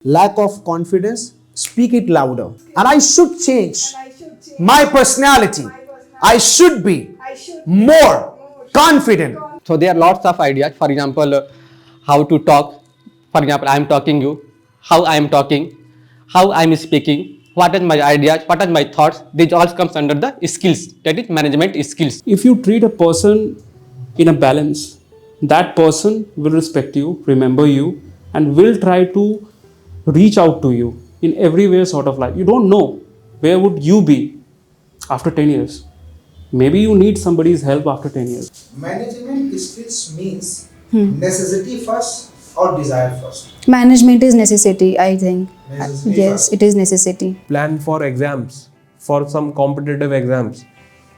lack of confidence, speak it louder. And I should change my personality. I should be more confident. So there are lots of ideas. For example, how to talk. For example, I am talking you. How I am talking. How I am speaking. What are my ideas? What are my thoughts? These all comes under the skills. That is management skills. If you treat a person in a balance, that person will respect you, remember you, and will try to reach out to you in every way sort of life. You don't know where would you be after 10 years. Maybe you need somebody's help after 10 years. Management skills means necessity first or desire first. Management is necessity, I think. Necessity Yes, first. it is necessity. Plan for exams, for some competitive exams,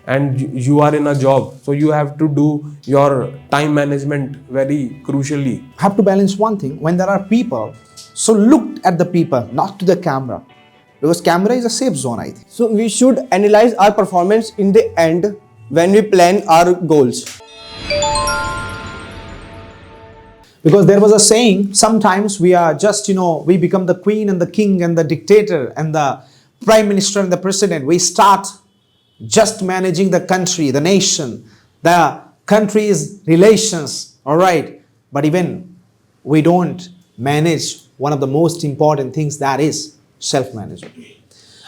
and you are in a job, so you have to do your time management very crucially. Have to balance one thing. When there are people, so look at the people, not to the camera. Because camera is a safe zone, I think. So we should analyze our performance in the end when we plan our goals. Because there was a saying, sometimes we are just, we become the queen and the king and the dictator and the prime minister and the president. We start just managing the country, the nation, the country's relations, all right. But even we don't manage one of the most important things, that is self-management.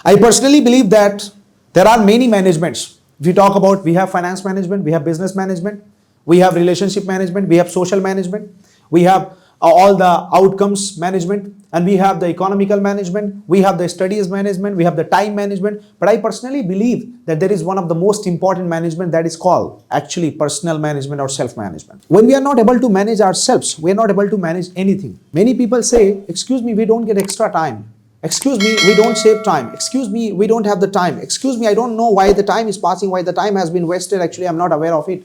I personally believe that there are many managements. If you talk about, we have finance management, we have business management, we have relationship management, we have social management, we have all the outcomes management, and we have the economical management, we have the studies management, we have the time management. But I personally believe that there is one of the most important management, that is called actually personal management or self-management. When we are not able to manage ourselves, we are not able to manage anything. Many people say, excuse me, we don't get extra time. Excuse me, we don't save time. Excuse me, we don't have the time. Excuse me, I don't know why the time is passing, why the time has been wasted. Actually, I'm not aware of it.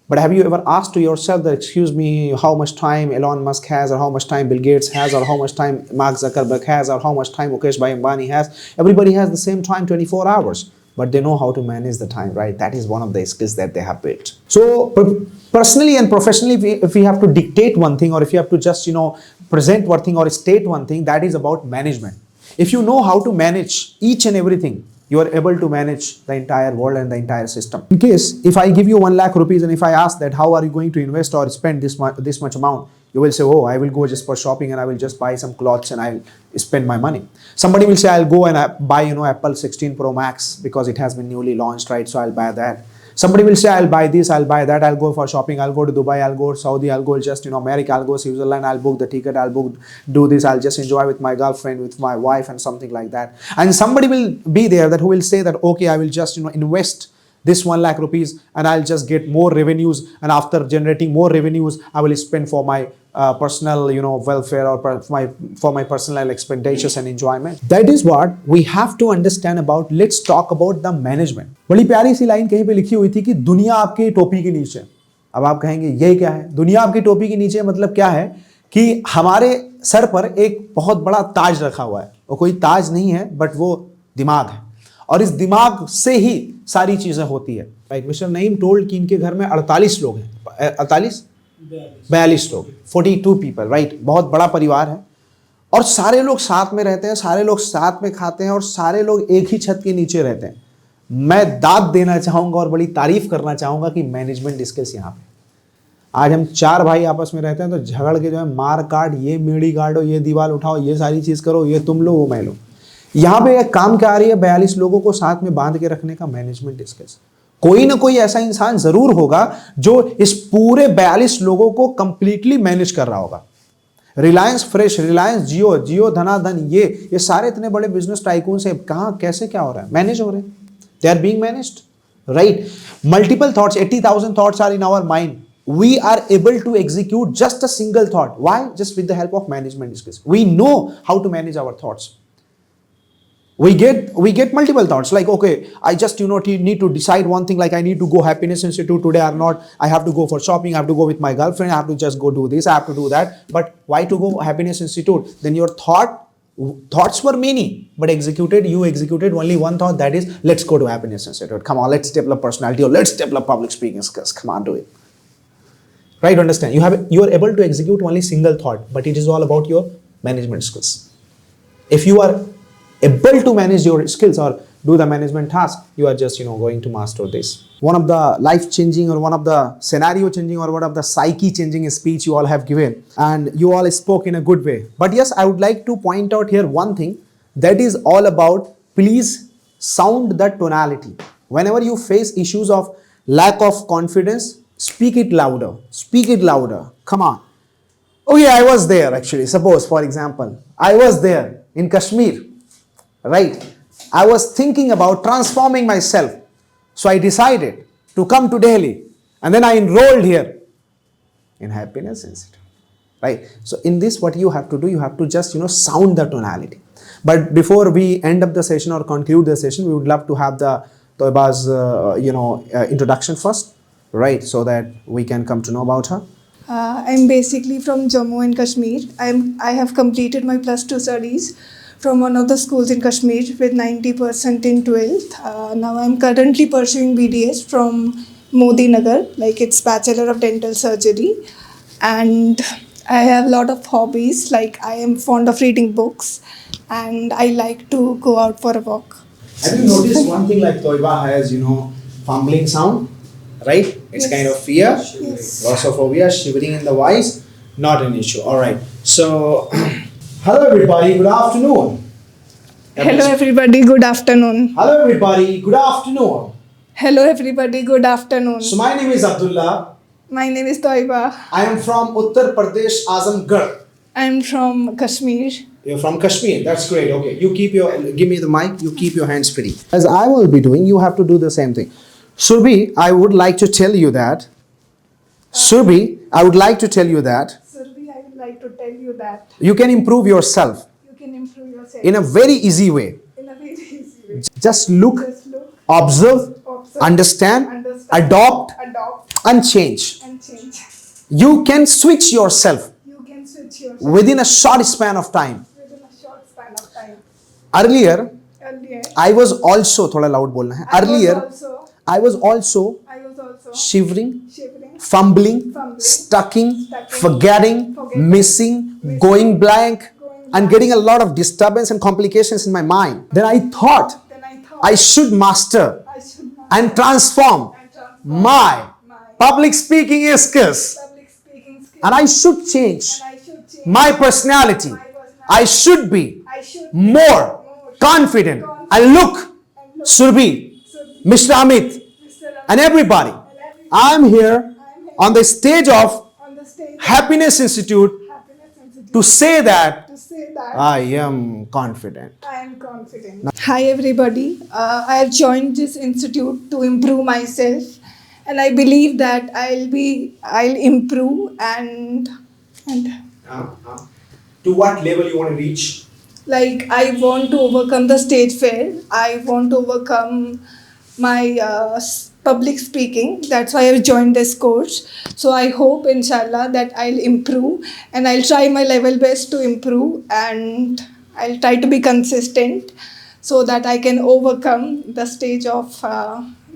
But have you ever asked to yourself that, excuse me, how much time Elon Musk has, or how much time Bill Gates has, or how much time Mark Zuckerberg has, or how much time Mukesh Bhai Ambani has? Everybody has the same time, 24 hours. But they know how to manage the time, right? That is one of the skills that they have built. So personally and professionally, if we have to dictate one thing, or if you have to just, present one thing or state one thing, that is about management. If you know how to manage each and everything, you are able to manage the entire world and the entire system. In case, if I give you 1 lakh rupees and if I ask that how are you going to invest or spend this much amount, you will say, oh, I will go just for shopping and I will just buy some clothes and I'll spend my money. Somebody will say, I'll go and buy, Apple 16 Pro Max because it has been newly launched, right? So I'll buy that. Somebody will say, I'll buy this, I'll buy that, I'll go for shopping, I'll go to Dubai, I'll go to Saudi, I'll go just, America, I'll go Switzerland, I'll book the ticket, do this, I'll just enjoy with my girlfriend, with my wife and something like that. And somebody will be there that who will say that, okay, I will just, invest this 1 lakh rupees and I'll just get more revenues, and after generating more revenues, I will spend for my personal, welfare, or for my personal expenditures and enjoyment. That is what we have to understand about. Let's talk about the management. बड़ी प्यारी सी line कहीं पे लिखी हुई थी कि दुनिया आपकी टोपी के नीचे। अब आप कहेंगे ये क्या है? दुनिया आपकी टोपी के नीचे मतलब क्या है कि हमारे सर पर एक बहुत बड़ा ताज रखा हुआ है। वो कोई ताज नहीं है, बट वो दिमाग है, और इस दिमाग से ही सारी चीजें होती है। राइट, मिस्टर नईम टोल्ड कि इनके घर में 48 लोग हैं, 42 लोग, 42 पीपल, राइट। बहुत बड़ा परिवार है और सारे लोग साथ में रहते हैं, सारे लोग साथ में खाते हैं और सारे लोग एक ही छत के नीचे रहते हैं। मैं दाद देना चाहूंगा और बड़ी तारीफ करना चाहूंगा कि मैनेजमेंट स्किल्स यहाँ पे। आज हम 4 भाई आपस में रहते हैं तो झगड़ के जो है मार काट, ये मेड़ी गाड़ो, ये दीवार उठाओ, ये सारी चीज करो, ये तुम लो वो मैं लो। यहाँ पे एक काम क्या आ रही है, 42 लोगों को साथ में बांध के रखने का मैनेजमेंट स्किल्स। कोई ना कोई ऐसा इंसान जरूर होगा जो इस पूरे 42 लोगों को कंप्लीटली मैनेज कर रहा होगा। रिलायंस फ्रेश, रिलायंस जियो, जियो धनाधन, ये सारे इतने बड़े बिजनेस टाइकून से कहाँ कैसे क्या हो रहा है? मैनेज हो रहे हैं, they are being managed, right. Multiple thoughts, 80,000 thoughts are in our mind. We are able to execute just a single thought. Why? Just with the help of management skills. We know how to manage our thoughts. We get multiple thoughts like, okay, I just need to decide one thing, like I need to go Happiness Institute today or not. I have to go for shopping, I have to go with my girlfriend, I have to just go do this, I have to do that. But why to go Happiness Institute? Then your thoughts were many, but you executed only one thought, that is, let's go to Happiness Institute. Come on, let's develop personality, or let's develop public speaking skills. Come on, do it. Right, understand? You are able to execute only single thought, but it is all about your management skills. If you are able to manage your skills or do the management task, you are just going to master this. One of the life changing or one of the scenario changing or one of the psyche changing speech you all have given, and you all spoke in a good way. But yes, I would like to point out here one thing, that is all about, please sound the tonality. Whenever you face issues of lack of confidence, speak it louder. Speak it louder. Come on. Oh yeah, I was there actually. Suppose, for example, I was there in Kashmir, right? I was thinking about transforming myself. So I decided to come to Delhi, and then I enrolled here in Happiness Institute, right? So in this, what you have to do, you have to just, sound the tonality. But before we end up the session or conclude the session, we would love to have the Toiba's, introduction first, right? So that we can come to know about her. I'm basically from Jammu and Kashmir. I have completed my +2 studies from one of the schools in Kashmir with 90% in 12th. Now I'm currently pursuing BDS from Modi Nagar, like it's Bachelor of Dental Surgery. And I have a lot of hobbies, like I am fond of reading books and I like to go out for a walk. Have you noticed one thing, like Toiba has, fumbling sound, right? It's Yes. kind of fear, Yes. glossophobia, shivering in the voice, not an issue. All right. So, hello everybody, good afternoon. Hello everybody, good afternoon. Hello everybody, good afternoon. Hello everybody, good afternoon. So my name is Abdullah. My name is Toiba. I am from Uttar Pradesh, Azamgarh. I'm from Kashmir. You're from Kashmir. That's great. Okay, give me the mic. You keep your hands free. As I will be doing, you have to do the same thing. Surbi, I would like to tell you that. Surbi, I would like to tell you that You can improve yourself you can improve yourself in a very easy way. in a very easy way. Just look, Just look, observe, understand, adopt, and change. and change. You can switch yourself You can switch yourself within a short span of time. within a short span of time. Earlier, Earlier, I was also, थोड़ा loud बोलना है. Earlier, I was also I was also shivering, shivering, fumbling, stucking, forgetting, missing, going blank, and getting a lot of disturbance and complications in my mind. Then I thought then I thought I should master I should not and transform my public speaking skills, public speaking skills and I should change and I should change my personality. I should be I should more confident. And look, Surbi, Mr. Amit, and everybody, I am here on the stage of on the stage Happiness Institute Happiness Institute to say that to say that I am confident. I am confident. Hi everybody. I have joined this institute to improve myself, and I believe that I'll improve and To what level you want to reach? like I want to overcome the stage fear. I want to overcome my public speaking. That's why I've joined this course. So I hope, inshallah, that I'll improve, and I'll try my level best to improve, and I'll try to be consistent so that I can overcome the stage of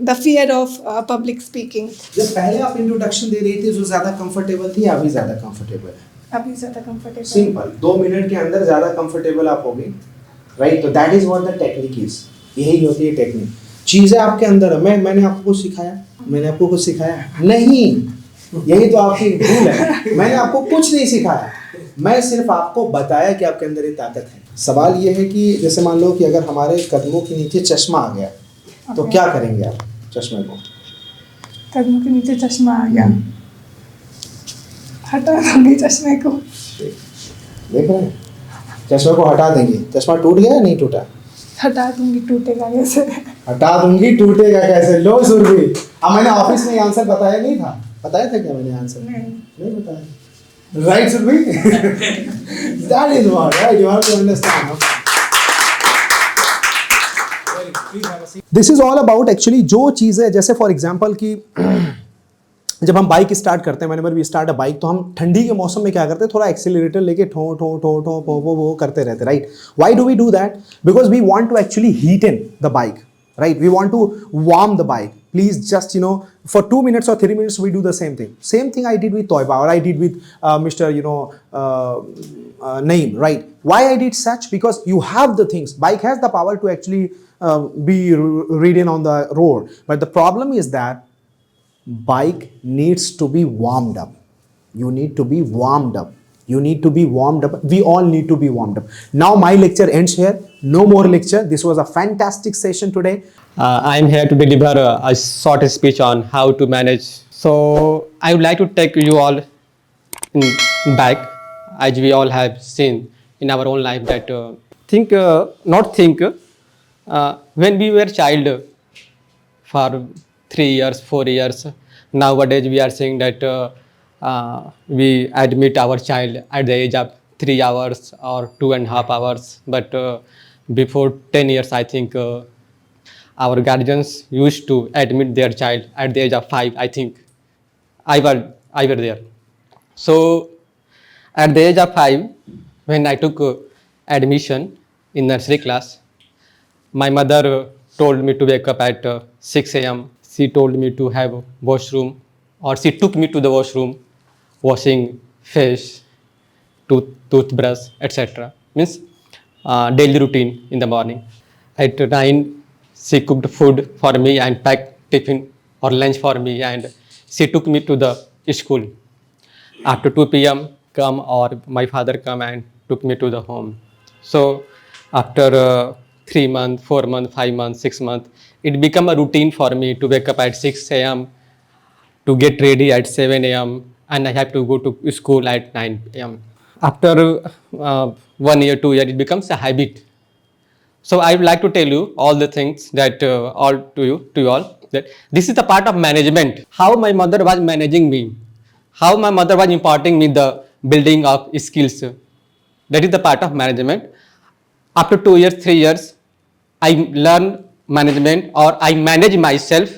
the fear of public speaking. जब पहले आप introduction दे रही थी जो ज्यादा comfortable थी, अभी ज्यादा कंफर्टेबल है. अभी ज़्यादा comfortable. सिंपल, 2 मिनट के अंदर ज्यादा कंफर्टेबल आप हो गई, राइट? तो that is what the technique is. यही होती है टेक्निक. चीजें आपके अंदर है. मैंने आपको कुछ सिखाया? मैंने आपको कुछ सिखाया नहीं. यही तो आपकी भूल है. मैंने आपको कुछ नहीं सिखाया, मैं सिर्फ आपको बताया कि आपके अंदर ये ताकत है. सवाल ये है कि जैसे मान लो कि अगर हमारे कदमों के नीचे चश्मा आ गया, तो क्या करेंगे आप चश्मे को? कदमों के नीचे चश्मा आ गया, हटा दूंगी चश्मे को. देख रहे हैं, चश्मे को हटा देंगे. चश्मा टूट गया या नहीं टूटा? हटा दूंगी, टूटेगा कैसे? हटा दूंगी, टूटेगा कैसे? लो सुरभि, अब मैंने ऑफिस में ये आंसर बताया नहीं था. बताया था क्या मैंने आंसर? नहीं बताया. Right Surabhi? That is what, right? You have to understand. This is all about actually जो चीज़ें, जैसे फॉर एग्जाम्पल कि जब हम बाइक स्टार्ट करते हैं, whenever we start a bike, तो हम ठंडी के मौसम में क्या करते हैं, थोड़ा एक्सीलरेटर लेके ठो ठो ठो ठो वो करते रहते हैं, right? Why do we do that? Because we want to actually heat in the bike, right? We want to warm the bike. please just, for 2 minutes or 3 minutes, we do the same thing. Same thing I did with Toiba, or I did with Mr. Naeem, right? Why I did such? Because you have the things. Bike has the power to actually be ridden on the road. But the problem is that bike needs to be warmed up. You need to be warmed up. You need to be warmed up. We all need to be warmed up. Now my lecture ends here. No more lecture. This was a fantastic session today. I am here to deliver a short speech on how to manage. So I would like to take you all back, as we all have seen in our own life that when we were child for 3 years, 4 years, nowadays we are saying that we admit our child at the age of 3 hours or 2.5 hours. But before 10 years, I think our guardians used to admit their child at the age of 5. I think I were there. So at the age of 5, when I took admission in nursery class, my mother told me to wake up at 6 a.m. She told me to have washroom, or she took me to the washroom, washing face, toothbrush, etc. Means daily routine in the morning. At 9, she cooked food for me and packed tiffin or lunch for me, and she took me to the school. After 2 p.m. my father come and took me to the home. So after 3 months, 4 months, 5 months, 6 months, it became a routine for me to wake up at 6 a.m., to get ready at 7 a.m., and I have to go to school at 9 a.m. After 1 year, 2 years, it becomes a habit. So I would like to tell you all the things that to you all, that this is the part of management. How my mother was managing me, how my mother was imparting me the building of skills. That is the part of management. After 2 years, 3 years, I learn management, or I manage myself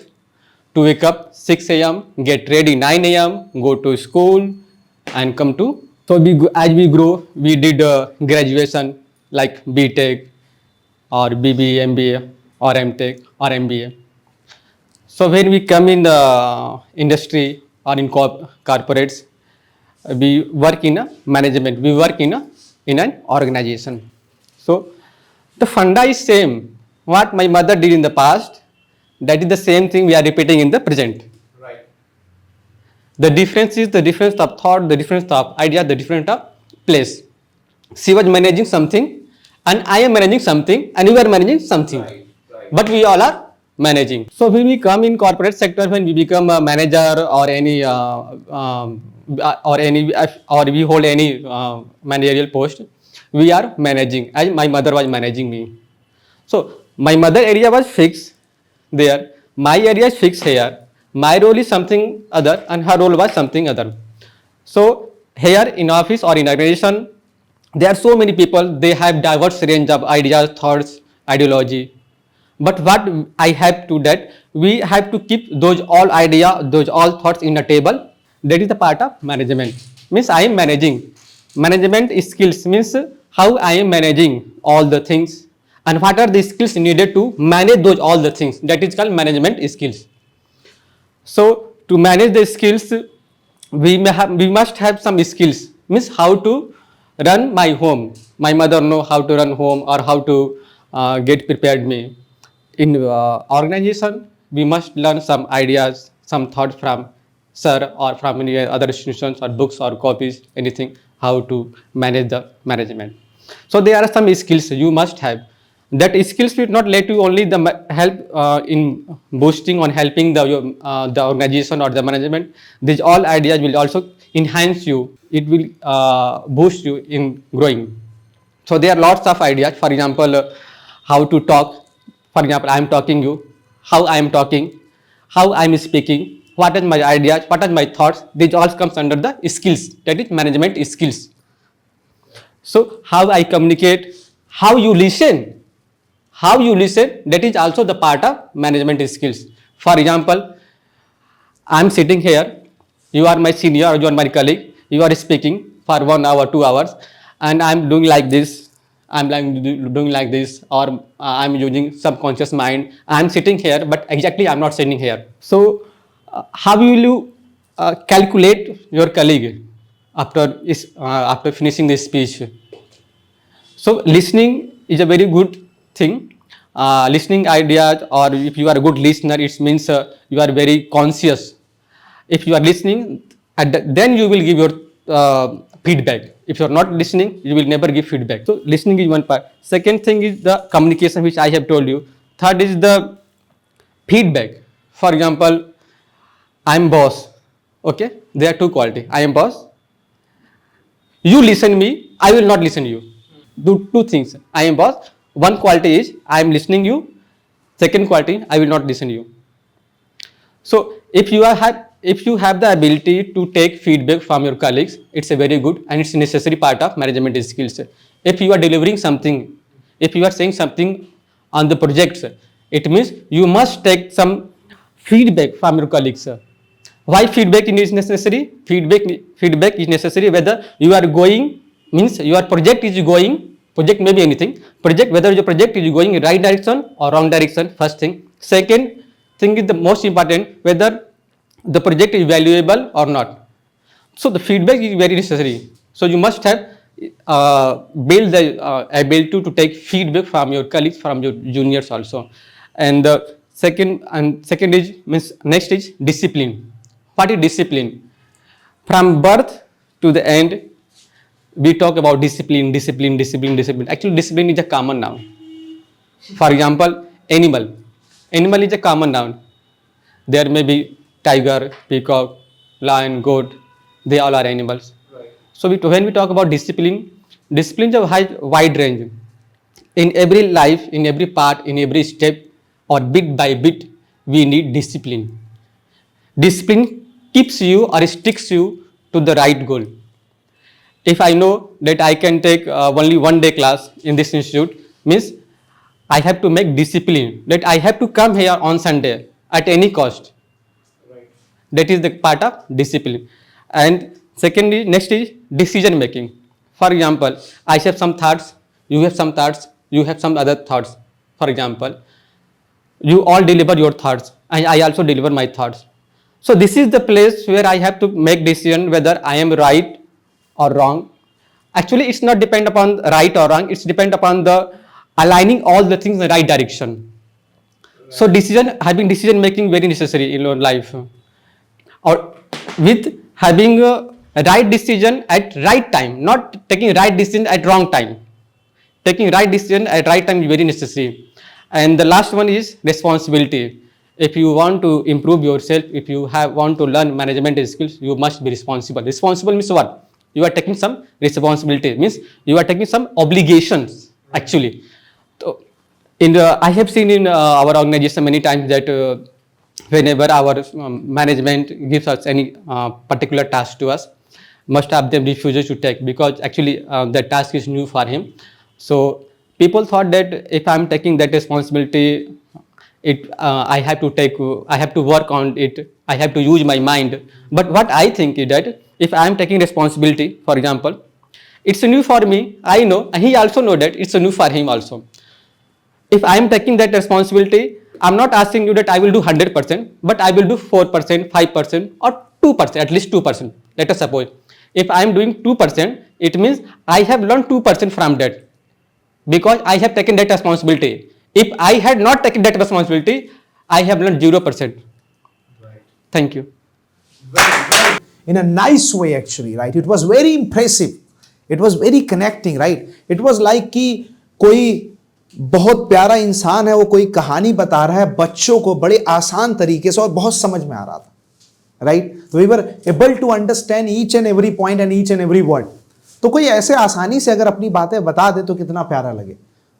to wake up 6 a.m., get ready 9 a.m., go to school and come to. So as we grow, we did graduation like B.Tech or BBA, MBA or M.Tech or MBA. So when we come in the industry or in corporates, we work in a management, we work in an organization. So the funda is same. What my mother did in the past, that is the same thing we are repeating in the present. Right. The difference is the difference of thought, the difference of idea, the difference of place. She was managing something, and I am managing something, and you are managing something. Right. But we all are managing. So when we come in corporate sector, when we become a manager or any or we hold any managerial post, we are managing, as my mother was managing me. So my mother area was fixed there, my area is fixed here, my role is something other and her role was something other. So here in office or in organization, there are so many people, they have diverse range of ideas, thoughts, ideology. But what I have to that, we have to keep those all idea, those all thoughts in a table. That is the part of management. Means I am managing. Management skills means how I am managing all the things and what are the skills needed to manage those all the things. That is called management skills. So to manage the skills, we must have some skills. Means how to run my home. My mother know how to run home or how to get prepared me. In organization, we must learn some ideas, some thoughts from sir or from any other institutions or books or copies, anything, how to manage the management. So there are some skills you must have. That skills will not let you only the help in boosting on helping the organization or the management. These all ideas will also enhance you. It will boost you in growing. So there are lots of ideas. For example, how to talk. For example, I am talking you, how I am talking, how I am speaking, what are my ideas, what are my thoughts. These all comes under the skills. That is management skills. So how I communicate, how you listen, that is also the part of management skills. For example, I am sitting here, you are my senior or you are my colleague, you are speaking for 1 hour, 2 hours, and I am doing like this, I'm like doing like this, or I'm using subconscious mind. I'm sitting here, but exactly I'm not sitting here. So how will you calculate your colleague after finishing this speech? So listening is a very good thing. Listening ideas, or if you are a good listener, it means you are very conscious. If you are listening, then you will give your feedback. If you are not listening, you will never give feedback. So listening is one part. Second thing is the communication, which I have told you. Third is the feedback. For example, I am boss. Okay, there are two quality. I am boss. You listen me, I will not listen you. Do two things. I am boss. One quality is I am listening you. Second quality, I will not listen you. So if you have the ability to take feedback from your colleagues, it's a very good and it's a necessary part of management skills. If you are delivering something, if you are saying something on the projects, it means you must take some feedback from your colleagues. Why feedback is necessary? Feedback is necessary whether you are going, means your project is going, project may be anything, project, whether your project is going in right direction or wrong direction, first thing. Second thing is the most important, whether the project is valuable or not. So the feedback is very necessary. So you must have build the ability to take feedback from your colleagues, from your juniors also. And second is, means next is discipline. What is discipline? From birth to the end, we talk about discipline. Actually, discipline is a common noun. For example, animal. Animal is a common noun. There may be tiger, peacock, lion, goat. They all are animals. Right. So when we talk about discipline, discipline is a wide range. In every life, in every part, in every step, or bit by bit, we need discipline. Discipline keeps you or sticks you to the right goal. If I know that I can take only 1 day class in this institute, means I have to make discipline that I have to come here on Sunday at any cost. Right. That is the part of discipline. And secondly, next is decision making. For example, I have some thoughts, you have some thoughts, you have some other thoughts. For example, you all deliver your thoughts and I also deliver my thoughts. So this is the place where I have to make decision whether I am right or wrong. Actually, it's not depend upon right or wrong. It's depend upon the aligning all the things in the right direction. Right. So having decision making very necessary in your life. Or with having a right decision at right time, not taking right decision at wrong time. Taking right decision at right time is very necessary. And the last one is responsibility. If you want to improve yourself, if you want to learn management skills, you must be responsible. Responsible means what? You are taking some responsibility, means you are taking some obligations actually. So I have seen in our organization many times that whenever our management gives us any particular task to us, most of them refuses to take because actually the task is new for him. So people thought that if I am taking that responsibility, I have to work on it, I have to use my mind. But what I think is that if I am taking responsibility, for example, it's new for me, I know, and he also know that it's new for him also. If I am taking that responsibility, I'm not asking you that I will do 100%, but I will do 4%, 5% or 2%, at least 2%. Let us suppose. If I am doing 2%, it means I have learned 2% from that because I have taken that responsibility. If I had not taken that responsibility, I have learned 0%. Right. Thank you. In a nice way actually, right? It was very impressive. It was very connecting, right? It was like कि कोई बहुत प्यारा इंसान है, वो कोई कहानी बता रहा है बच्चों को बड़े आसान तरीके से और बहुत समझ में आ रहा था, राइट? तो we were able to understand each and every point and each and every word. तो कोई ऐसे आसानी से अगर अपनी बातें बता दे तो कितना प्यारा लगे.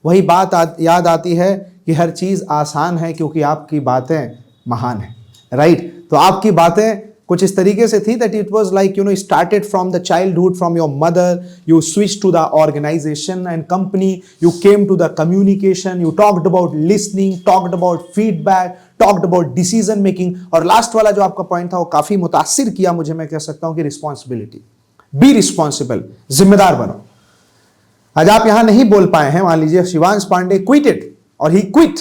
वही बात याद आती है कि हर चीज आसान है क्योंकि आपकी बातें महान है, राइट? तो आपकी बातें कुछ इस तरीके से थी that it was like, you know, started from the childhood, from your mother, you switched to the organization and company, you came to the communication, you talked about listening, talked about feedback, talked about decision making. और last वाला जो आपका point था वो काफी मुतासिर किया मुझे, मैं कह सकता हूं कि रिस्पॉन्सिबिलिटी. बी रिस्पॉन्सिबल, जिम्मेदार बनो. आज आप यहां नहीं बोल पाए हैं, मान लीजिए शिवांश पांडे क्विटेड और ही क्विट,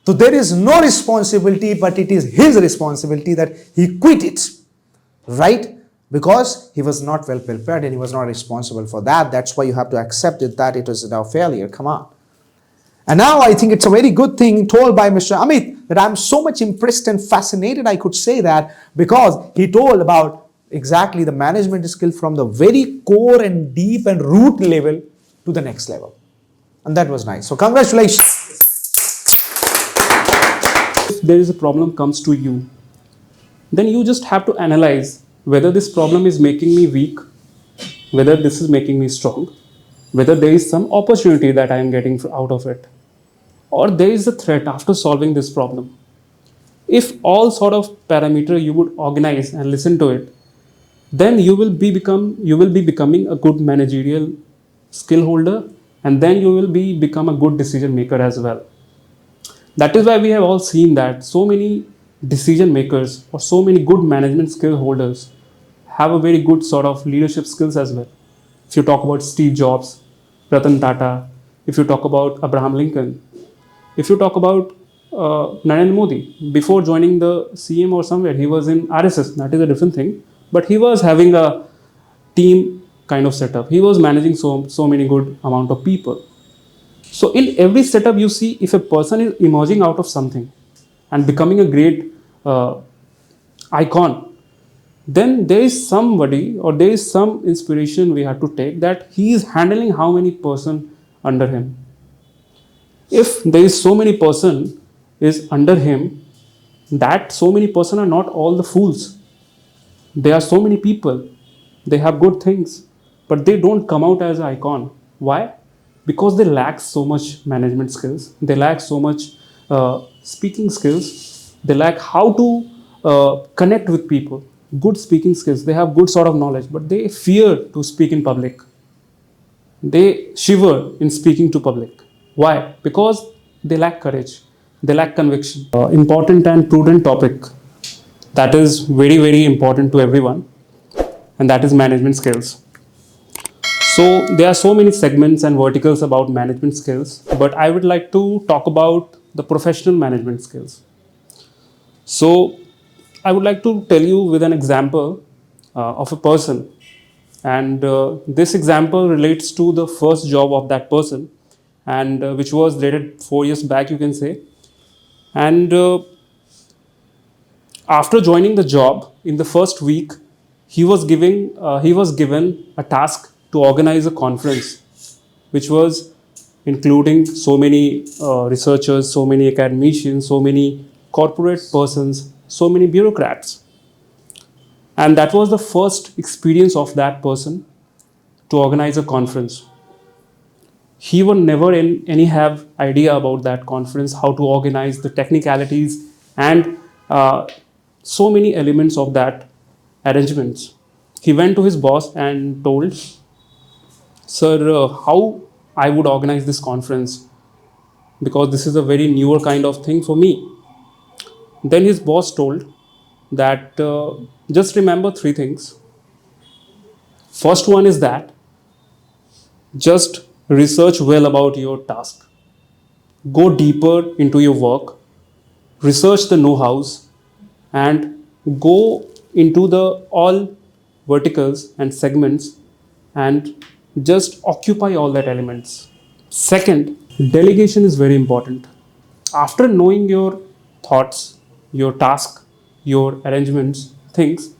तो there is no responsibility, but it is his responsibility that he quit it, right? Because he was not well prepared and he was not responsible for that. That's why you have to accept it that it was a failure. Come on. And now I think it's a very good thing told by Mr. Amit that I'm so much impressed and fascinated, I could say that, because he told about exactly the management skill from the very core and deep and root level to the next level. And that was nice. So congratulations. If there is a problem comes to you, then you just have to analyze whether this problem is making me weak, whether this is making me strong, whether there is some opportunity that I am getting out of it, or there is a threat after solving this problem. If all sort of parameter you would organize and listen to it, then you will be becoming a good managerial skill holder, and then you will become a good decision maker as well. That is why we have all seen that so many decision makers or so many good management skill holders have a very good sort of leadership skills as well. If you talk about Steve Jobs, Ratan Tata, if you talk about Abraham Lincoln, if you talk about Narendra Modi, before joining the CM or somewhere, he was in RSS, that is a different thing, but he was having a team kind of setup. He was managing so many good amount of people. So in every setup you see, if a person is emerging out of something and becoming a great icon, then there is somebody or there is some inspiration we have to take that he is handling how many person under him. If there is so many person is under him, that so many person are not all the fools. There are so many people, they have good things, but they don't come out as an icon. Why? Because they lack so much management skills, they lack so much speaking skills, they lack how to connect with people, good speaking skills, they have good sort of knowledge, but they fear to speak in public, they shiver in speaking to public. Why? Because they lack courage, they lack conviction. Important and prudent topic that is very very important to everyone, and that is management skills. So there are so many segments and verticals about management skills, but I would like to talk about the professional management skills. So I would like to tell you with an example of a person, and this example relates to the first job of that person, and which was dated 4 years back, you can say. And after joining the job, in the first week, he was given a task to organize a conference, which was including so many researchers, so many academicians, so many corporate persons, so many bureaucrats. And that was the first experience of that person to organize a conference. He would never any have idea about that conference, how to organize the technicalities and so many elements of that arrangements. He went to his boss and told, "Sir, how I would organize this conference, because this is a very newer kind of thing for me." Then his boss told that just remember 3 things. First one is that just research well about your task. Go deeper into your work, research the know-hows, and go into the all verticals and segments and just occupy all that elements. Second, delegation is very important. After knowing your thoughts, your task, your arrangements, things,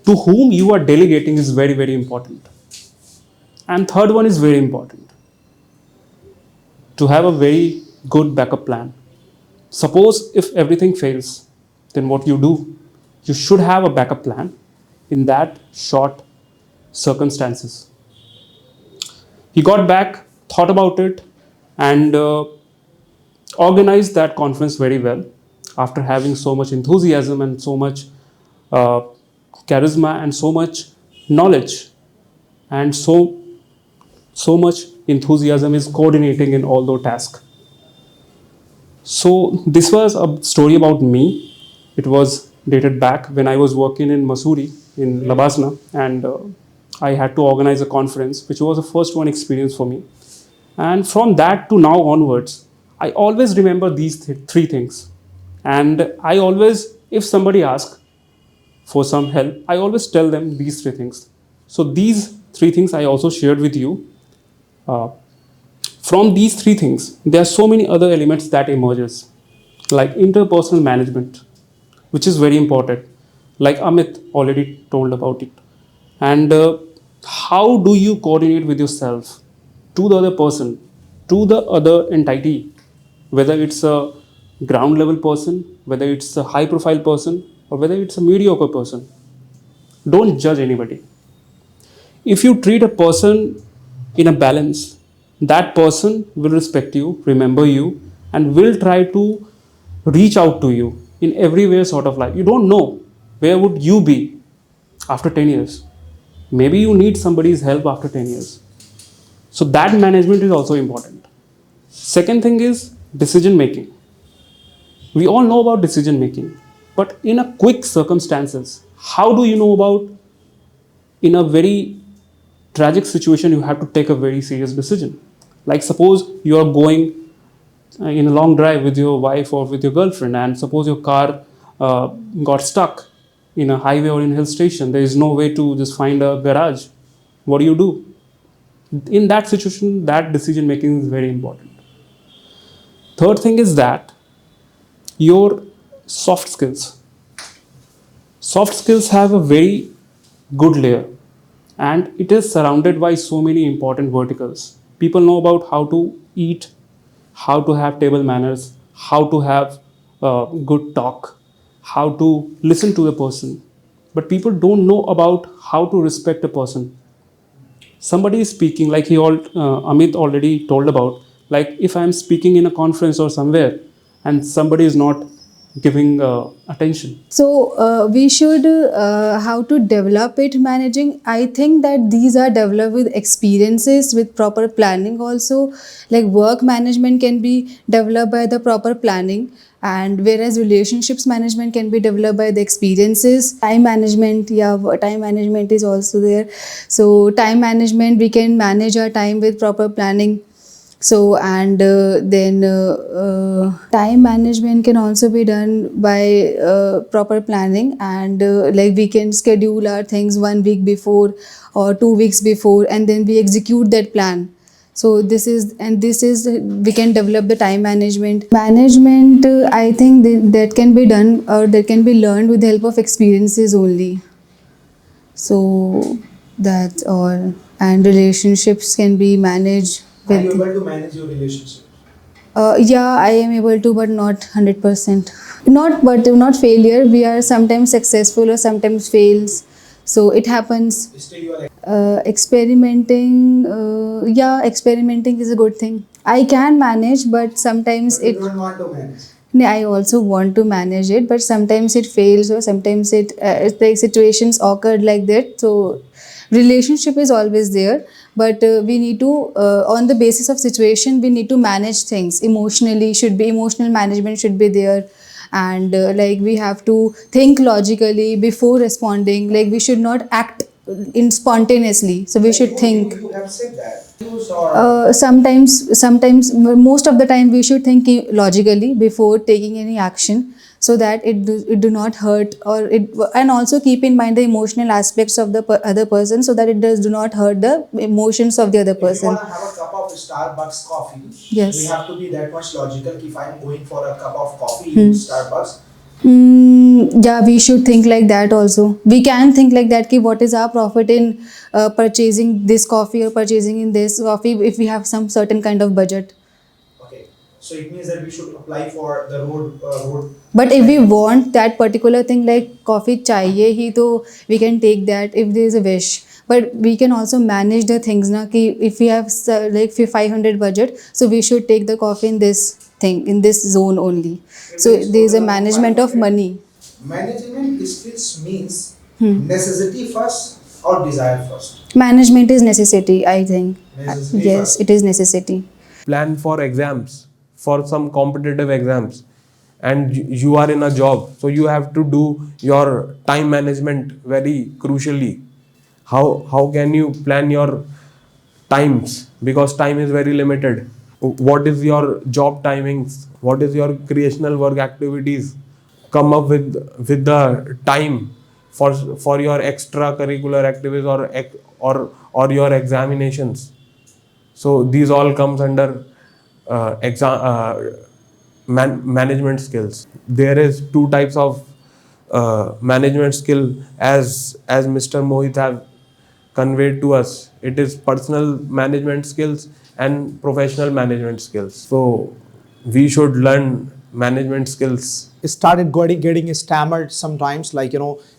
to whom you are delegating is very very important. And third one is very important, to have a very good backup plan. Suppose if everything fails, then what you do? You should have a backup plan in that short circumstances. He got back, thought about it, and organized that conference very well, after having so much enthusiasm and so much charisma and so much knowledge, and so much enthusiasm is coordinating in all those tasks. So this was a story about me. It was dated back when I was working in Mussoorie in Labasna, and I had to organize a conference, which was a first one experience for me. And from that to now onwards, I always remember these three things. And I always, if somebody asks for some help, I always tell them these three things. So these three things I also shared with you. Uh, from these three things, there are so many other elements that emerges, like interpersonal management, which is very important, like Amit already told about it. And how do you coordinate with yourself to the other person, to the other entity, whether it's a ground level person, whether it's a high profile person, or whether it's a mediocre person. Don't judge anybody. If you treat a person in a balance, that person will respect you, remember you, and will try to reach out to you in every way sort of life. You don't know where would you be after 10 years. Maybe you need somebody's help after 10 years. So that management is also important. Second thing is decision making. We all know about decision making, but in a quick circumstances, how do you know about in a very tragic situation you have to take a very serious decision? Like suppose you are going in a long drive with your wife or with your girlfriend, and suppose your car got stuck in a highway or in a hill station. There is no way to just find a garage. What do you do? In that situation, that decision making is very important. Third thing is that your soft skills. Soft skills have a very good layer, and it is surrounded by so many important verticals. People know about how to eat, how to have table manners, how to have good talk, how to listen to the person. But people don't know about how to respect a person. Somebody is speaking, like Amit already told about, like if I'm speaking in a conference or somewhere and somebody is not giving attention. So we should how to develop it managing. I think that these are developed with experiences, with proper planning also. Like work management can be developed by the proper planning, and whereas relationships management can be developed by the experiences. Time management, yeah, time management is also there. So time management, we can manage our time with proper planning. So and then time management can also be done by proper planning, and like we can schedule our things 1 week before or 2 weeks before, and then we execute that plan. So this is we can develop the time management. I think that can be done, or that can be learned with the help of experiences only. So that's all. And relationships can be managed Are you with. able to manage your relationship? Yeah, I am able to, but not 100%. Not failure. We are sometimes successful or sometimes fails. So it happens. Still you are Experimenting, yeah, experimenting is a good thing. I can manage, but sometimes you don't want to manage. I also want to manage it, but sometimes it fails, or sometimes it's like situations occurred like that. So relationship is always there, but we need to on the basis of situation we need to manage things emotionally. Emotional management should be there, and like we have to think logically before responding. Like we should not act in spontaneously, so we should think. You have said that. Or Sometimes, most of the time, we should think logically before taking any action, so that it do not hurt, and also keep in mind the emotional aspects of the other person, so that it do not hurt the emotions of the other if you person. want to have a cup of Starbucks coffee, Yes. we have to be that much logical. If I'm going for a cup of coffee in Starbucks, Yeah, we should think like that also. We can think like that, ki what is our profit in purchasing this coffee or purchasing in this coffee if we have some certain kind of budget. okay. So it means that we should apply for the road. But if we want that particular thing, like coffee chahiye hi, to we can take that if there is a wish. But we can also manage the things na, ki if we have like 500 budget, so we should take the coffee in this thing, in this zone only. So there is a management of money. Management skills means necessity first or desire first. Management is necessity, I think. Necessity Yes, first. it is necessity. Plan for exams, for some competitive exams, and you are in a job, so you have to do your time management very crucially. how can you plan your times, because time is very limited. What is your job timings? What is your creational work activities? Come up with the time for your extracurricular activities or your examinations. So these all comes under management skills. There is two types of management skill, as Mr. Mohit have conveyed to us. It is personal management skills and professional management skills. So we should learn management skills. Started getting stammered sometimes, like,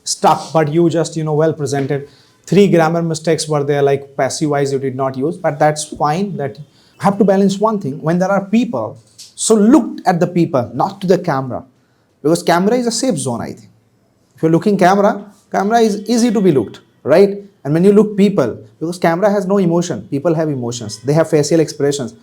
stuck, but you just, well presented. 3 grammar mistakes were there, like passive wise you did not use, but that's fine. That have to balance one thing when there are people. So look at the people, not to the camera, because camera is a safe zone, I think. If you're looking camera is easy to be looked, right? And when you look people, because camera has no emotion, people have emotions, they have facial expressions.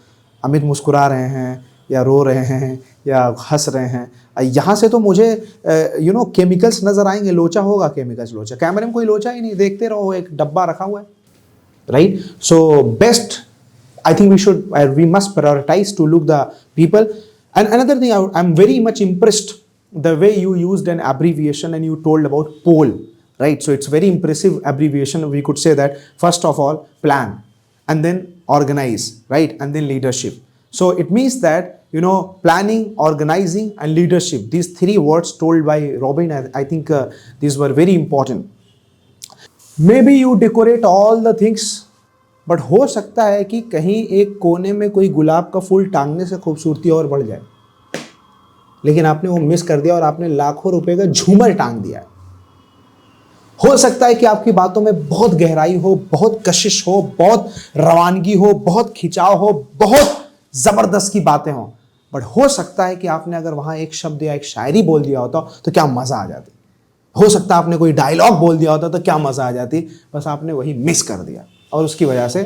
Amit मुस्कुरा रहे हैं या रो रहे हैं या हंस रहे हैं, यहाँ से तो मुझे केमिकल्स नजर आएंगे, लोचा होगा, केमिकल्स लोचा, कैमरे में कोई लोचा ही नहीं, देखते रहो, एक डब्बा रखा हुआ है, right? So best, I think we must prioritize to look the people. And another thing, I'm very much impressed the way you used an abbreviation and you told about POLE, right? So it's very impressive abbreviation. We could say that first of all, plan, and then organize, right? And then leadership. So it means that, planning, organizing and leadership, these 3 words told by Robin, I think these were very important. Maybe you decorate all the things, but हो सकता है कि कहीं एक कोने में कोई गुलाब का फूल टांगने से खूबसूरती और बढ़ जाए, लेकिन आपने वो मिस कर दिया और आपने लाखों रुपए का झूमर टांग दिया है। हो सकता है कि आपकी बातों में बहुत गहराई हो, बहुत कशिश हो, बहुत रवानगी हो, बहुत खिंचाव हो, बहुत जबरदस्त की बातें हो, बट हो सकता है कि आपने अगर वहां एक शब्द या एक शायरी बोल दिया होता तो क्या मजा आ जाती। हो सकता है आपने कोई डायलॉग बोल दिया होता तो क्या मजा आ जाती, बस आपने वही मिस कर दिया और उसकी वजह से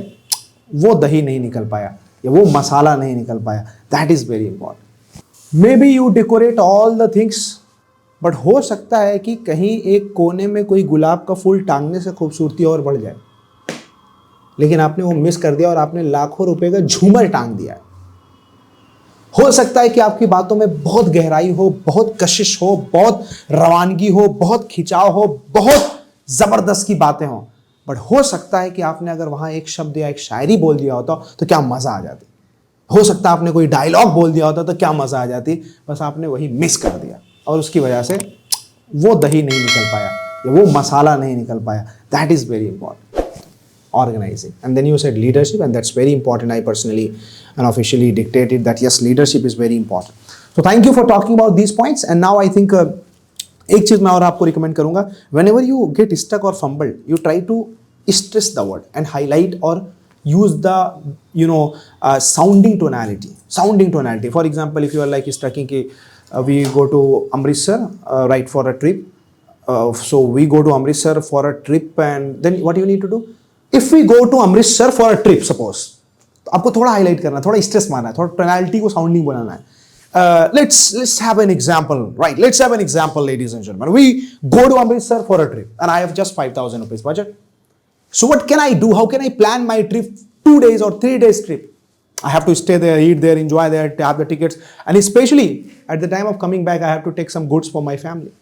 वो दही नहीं निकल पाया या वो मसाला नहीं निकल पाया। That is very important. May be you decorate all the things, but हो सकता है कि कहीं एक कोने में कोई गुलाब का फूल टांगने से खूबसूरती और बढ़ जाए, लेकिन आपने वो मिस कर दिया और आपने लाखों रुपए का झूमर टांग दिया है। हो सकता है कि आपकी बातों में बहुत गहराई हो, बहुत कशिश हो, बहुत रवानगी हो, बहुत खिंचाव हो, बहुत जबरदस्त की बातें हो, बट हो सकता है कि आपने अगर वहां एक शब्द या एक शायरी बोल दिया होता तो क्या मजा आ जाती। हो सकता है आपने कोई डायलॉग बोल दिया होता तो क्या मजा आ जाती, बस आपने वही मिस कर दिया और उसकी वजह से वो दही नहीं निकल पाया या वो मसाला नहीं निकल पाया। That is very important. Organizing, and then you said leadership, and that's very important. I personally and officially dictated that yes, leadership is very important. So thank you for talking about these points. And now I think एक चीज मैं और आपको recommend करूंगा, whenever you get stuck or fumbled, you try to stress the word and highlight or use the sounding tonality. For example, if you are like stuck in we go to Amritsar right for a trip, so we go to Amritsar for a trip, and then what you need to do, if we go to Amritsar for a trip, suppose, तो आपको थोड़ा highlight करना है, थोड़ा stress मारना है, थोड़ा tonality को साउंडिंग बनाना है। Let's have an example, right? Let's have an example, ladies and gentlemen. We go to Amritsar for a trip, and I have just 5,000 rupees budget. So what can I do? How can I plan my trip, 2 days or 3 days trip? I have to stay there, eat there, enjoy there, have the tickets, and especially at the time of coming back, I have to take some goods for my family.